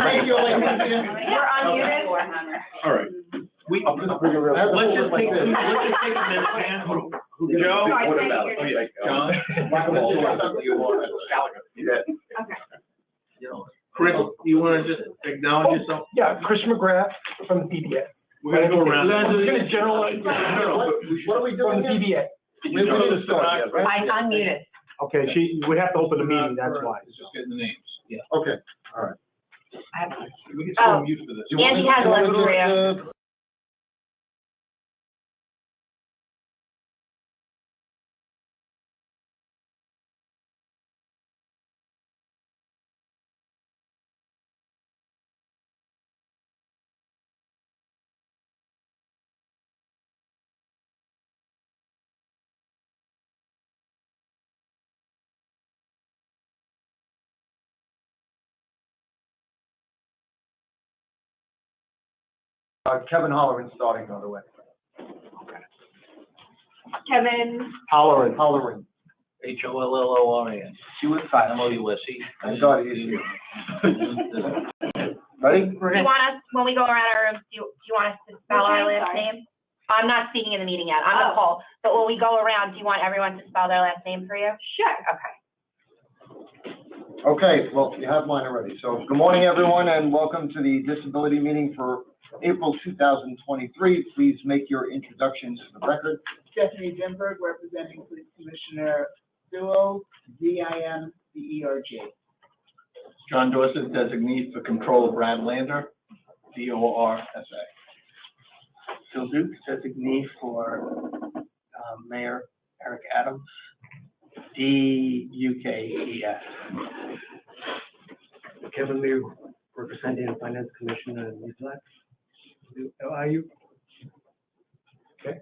Thank you, ladies and You're gentlemen. unmuted. All right. Let's just take a minute, man. Joe, what about? Oh, yeah, John? Chris, you wanna just acknowledge yourself? Yeah, Chris McGrath from the PBA. We're gonna go around. We're gonna generalize. What are we From doing the here? PBA. We didn't start yet, right? I unmuted. Okay, we have to open the meeting, that's why. Just getting the names. Yeah. Okay, all right. We can still mute for this. Andy has a luxury. Kevin Holleran starting, by the way. Kevin. Holleran. Holleran. HOLLORAN. MOUSE. I got it, easy. Ready? Do you want us, when we go around our rooms, do you want us to spell our last name? I'm not speaking in the meeting yet, I'm the poll. But when we go around, do you want everyone to spell their last name for you? Sure. Okay. Okay, well, you have mine already. So, good morning, everyone, and welcome to the disability meeting for April 2023. Please make your introductions to the record. Stephanie Denberg, representing Police Commissioner Duo, DIMBERG. John Dorset, designee for control, Brad Lander, DORSA. Phil Dukes, designee for Mayor Eric Adams, DUKES. Kevin Liu, representing the Finance Commissioner in Newsletter. LIU. Okay.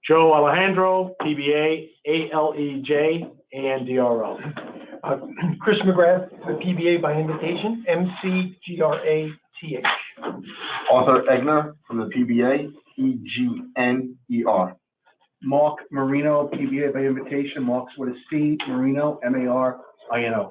Joe Alejandro, PBA, ALEJ, and DRO. Chris McGrath, the PBA by invitation, MCGRATH. Arthur Egner from the PBA, EGNER. Mark Marino, PBA by invitation, Mark's with a C, Marino, MARINO.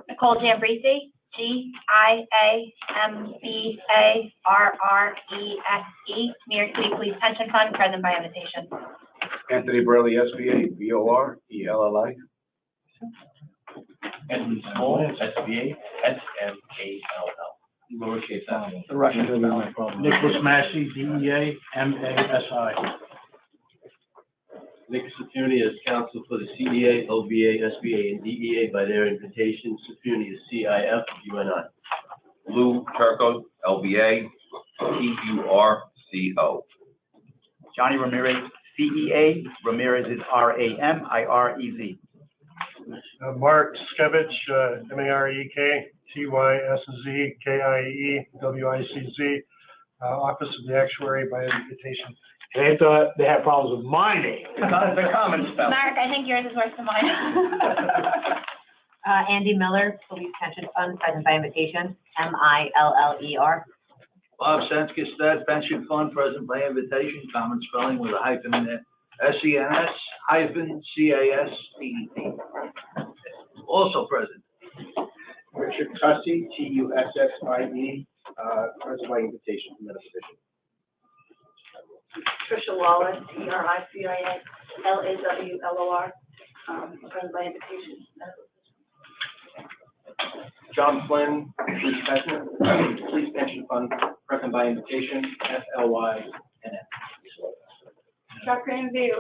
Nicole Jambrisi, GIAMBARRESE, New York City Police Pension Fund, present by invitation. Anthony Burley, SBA, BORELLI. Edmund Small, SBA, SMALL. Lowercase l. The Russian spelling. Nicholas Massey, DEA, MASI. Nick Safuni is counsel for the CEA, LBA, SBA, and DEA by their invitation. Safuni is CIF-UNI. Lou Turco, LBA, TURCO. Johnny Ramirez, CEA, Ramirez is RAMIREZ. Mark Skevich, MAREK, TYSZ, KIE, Office of the Actuary by invitation. They thought they had problems with my name. It's a common spell. Mark, I think yours is worse than mine. Andy Miller, Police Pension Fund, present by invitation, MILLER. Bob Senskis, Stat Pension Fund, present by invitation, common spelling with a hyphen in it, SENS-CASTET. Also present. Richard Tussey, TUSSIE, present by invitation from medical division. Tricia Wallace, TRICIA, LAWLOR, present by invitation. John Flynn, Police Pension Fund, present by invitation, FLYNF. Chuck Grandview,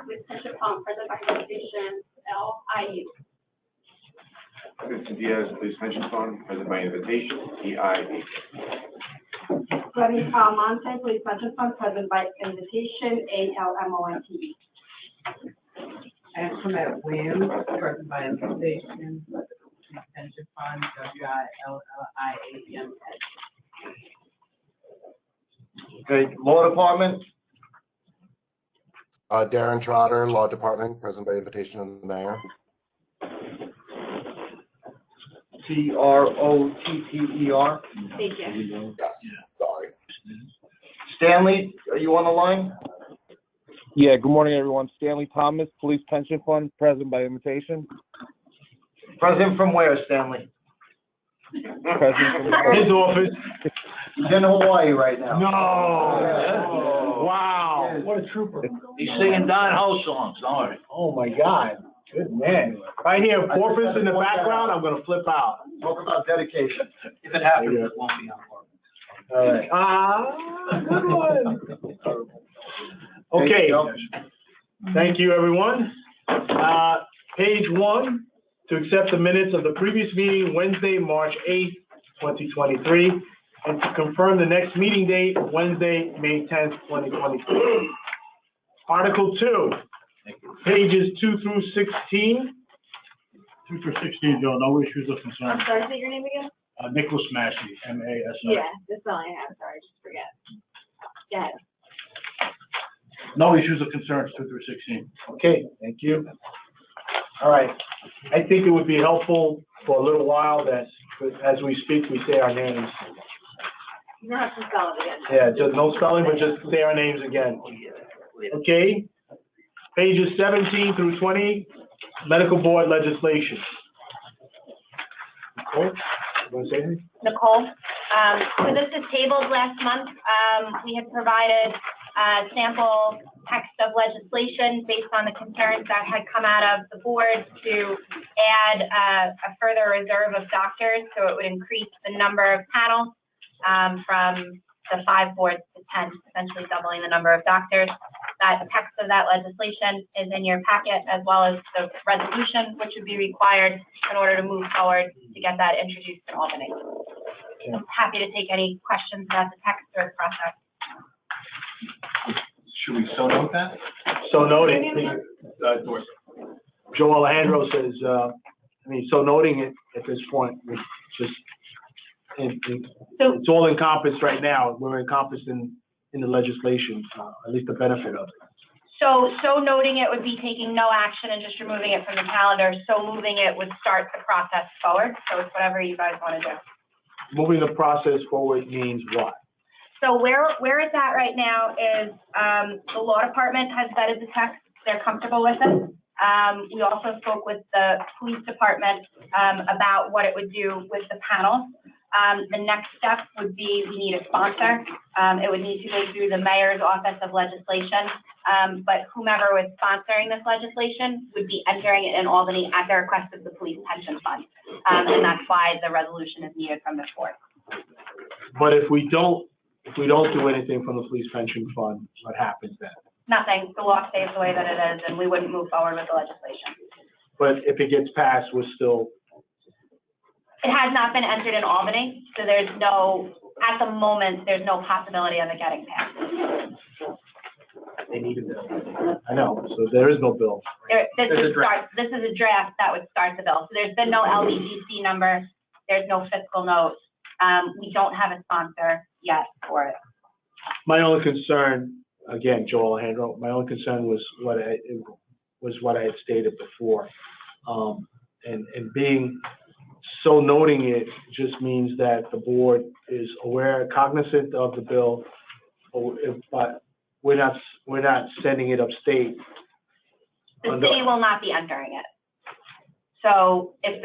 Police Pension Fund, present by invitation, LIU. Vincent Diaz, Police Pension Fund, present by invitation, EIV. Glenn Monte, Police Pension Fund, present by invitation, ALMONTE. And Clement Williams, present by invitation, Pension Fund, WILLIAMS. Okay, Law Department, Darren Trotter, Law Department, present by invitation of the mayor. TROTTER. Thank you. Yes, sorry. Stanley, are you on the line? Yeah, good morning, everyone. Stanley Thomas, Police Pension Fund, present by invitation. Present from where, Stanley? present from the His office. He's in Hawaii right now. No. Wow. What a trooper. He's singing Don Ho songs, all right. Oh, my God. Good man. If I hear porpoise in the background, I'm gonna flip out. Talk about dedication. If it happens, it won't be on Portland. All right. Good one. Okay. Thank you, everyone. Page 1, to accept the minutes of the previous meeting, Wednesday, March 8th, 2023, and to confirm the next meeting date, Wednesday, May 10th, 2023. Article 2, pages 2 through 16. 2 through 16, Joe, no issues of concern. I'm sorry, say your name again? Nicholas Massey, M-A-S-I. Yeah, that's all I have, sorry, just forget. Go ahead. No issues of concern, 2 through 16. Okay, thank you. All right. I think it would be helpful for a little while that, as we speak, we say our names. You don't have to spell it again. Yeah, just no spelling, but just say our names again. Okay? Pages 17 through 20, medical board legislation. Nicole, you want to say anything? Nicole. So this is tabled last month. We had provided sample text of legislation based on the concerns that had come out of the board to add a further reserve of doctors, so it would increase the number of panels from the 5 boards to 10, essentially doubling the number of doctors. That text of that legislation is in your packet, as well as the resolution, which would be required in order to move forward to get that introduced in Albany. I'm happy to take any questions about the text or the process. Should we so note that? So noted. Dorsey. Joe Alejandro says, so noting it at this point, it's just, it's all encompassed right now. We're encompassed in the legislation, at least the benefit of it. So noting it would be taking no action and just removing it from the calendar. So moving it would start the process forward. So it's whatever you guys want to do. Moving the process forward means what? So where it's at right now is the law department has vetted the text. They're comfortable with it. We also spoke with the police department about what it would do with the panels. The next step would be we need a sponsor. It would need to go through the mayor's office of legislation. But whomever was sponsoring this legislation would be entering it in Albany at the request of the police pension fund. And that's why the resolution is needed from this board. But if we don't do anything from the police pension fund, what happens then? Nothing. The law stays the way that it is, and we wouldn't move forward with the legislation. But if it gets passed, we're still. It has not been entered in Albany, so there's no, at the moment, there's no possibility of it getting passed. They need a bill. I know, so there is no bill. This is a draft that would start the bill. So there's been no LBGC number, there's no fiscal note. We don't have a sponsor yet for it. My only concern, again, Joe Alejandro, my only concern was what I had stated before. And being so noting it just means that the board is aware, cognizant of the bill, but we're not sending it upstate. The city will not be entering it. So if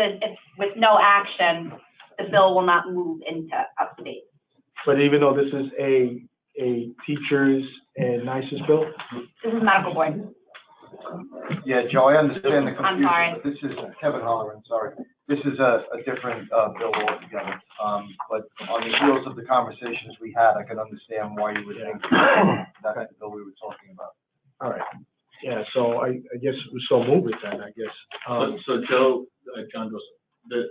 with no action, the bill will not move into upstate. But even though this is a teachers and NICES bill? This is medical board. Yeah, Joe, I understand the confusion. I'm sorry. This is Kevin Holleran, sorry. This is a different bill altogether. But on the heels of the conversations we had, I can understand why you would think that's the bill we were talking about. All right. Yeah, so I guess we still move it then, I guess. So Joe, John Joseph,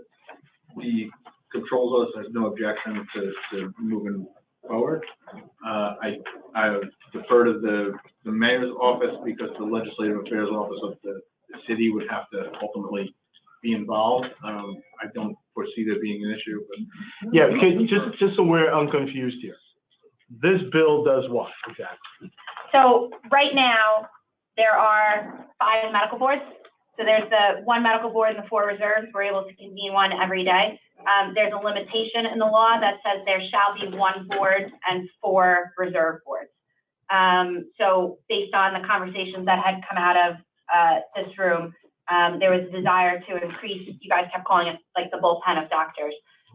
the controls office has no objection to moving forward. I defer to the mayor's office because the legislative affairs office of the city would have to ultimately be involved. I don't foresee there being an issue, but. Yeah, just so we're unconfused here. This bill does what exactly? So right now, there are 5 medical boards. So there's the 1 medical board and the 4 reserves. We're able to convene one every day. There's a limitation in the law that says there shall be 1 board and 4 reserve boards. So based on the conversations that had come out of this room, there was a desire to increase, you guys kept calling it like the bullpen of doctors.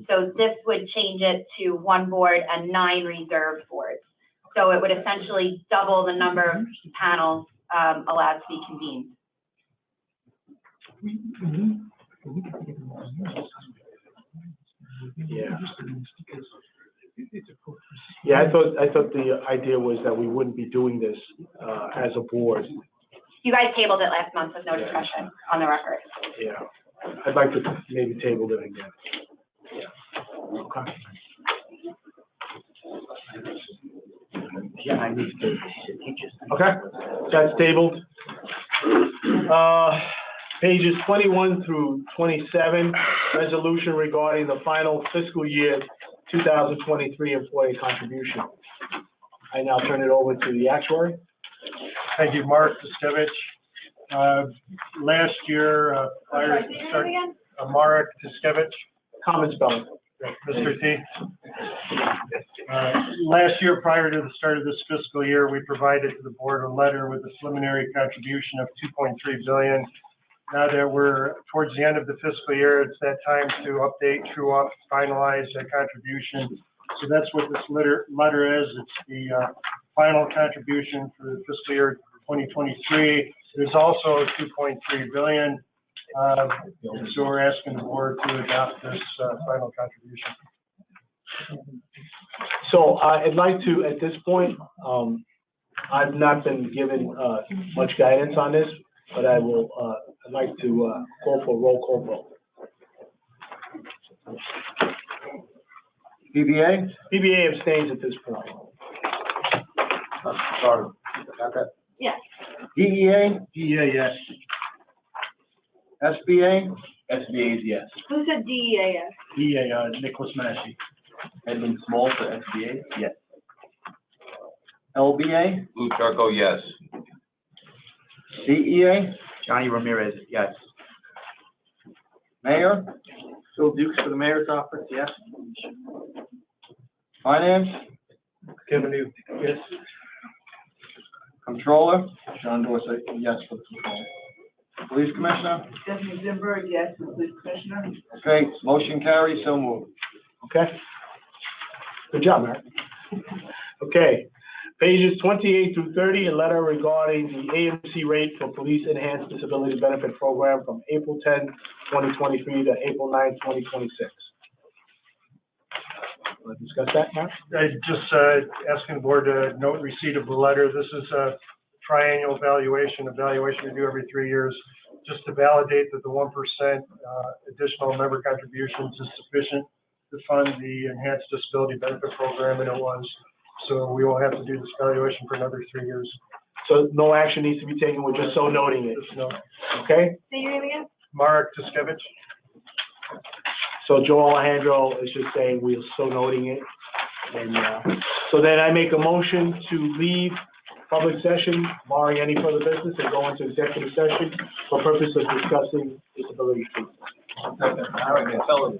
So this would change it to 1 board and 9 reserved boards. So it would essentially double the number of panels allowed to be convened. Yeah. Yeah, I thought the idea was that we wouldn't be doing this, as a board. You guys tabled it last month with no discussion on the record. Yeah. I'd like to maybe table it again. Yeah. Okay. Yeah, I need to teach us. Okay, that's tabled. Pages 21 through 27, resolution regarding the final fiscal year 2023 employee contribution. I now turn it over to the actuary. Thank you, Mark Tiskevich. Last year, prior to start, Marek Tiskevich, Common spelling. Mr. T. Last year, prior to the start of this fiscal year, we provided to the board a letter with a preliminary contribution of $2.3 billion. Now that we're towards the end of the fiscal year, it's that time to update, true up, finalize that contribution. So that's what this letter is. It's the final contribution for the fiscal year 2023. There's also $2.3 billion. So we're asking the board to adopt this final contribution. So I'd like to, at this point, I've not been given much guidance on this, but I will, I'd like to call for a roll call vote. BBA? BBA abstains at this point. Sorry. Got that. Yes. DEA? DEA, yes. SBA? SBA is yes. Who said DEA? DEA, Nicholas Massey. Edwin Small for SBA, yes. LBA? Lou Turco, yes. DEA? Johnny Ramirez, yes. Mayor? Phil Dukes for the mayor's office, yes. Finance? Kevin Newt, yes. Controller? John Dorsey, yes for the control. Police Commissioner? Stephanie Zimberg, yes, for the police commissioner. Okay, motion carries, so moved. Okay. Good job, Matt. Okay. Pages 28 through 30, a letter regarding the AMC rate for Police Enhanced Disability Benefit Program from April 10, 2023 to April 9, 2026. Want to discuss that, Matt? I just asking the board to note receipt of the letter. This is a triennial evaluation we do every 3 years, just to validate that the 1% additional member contributions is sufficient to fund the Enhanced Disability Benefit Program, and it was. So we will have to do this evaluation for another 3 years. So no action needs to be taken, we're just so noting it, Just note. okay? Say your name again? Marek Tiskevich. So Joe Alejandro is just saying we're so noting it. And so then I make a motion to leave public session, barring any further business, and go into executive session for purpose of discussing disability treatment. All right, tell them.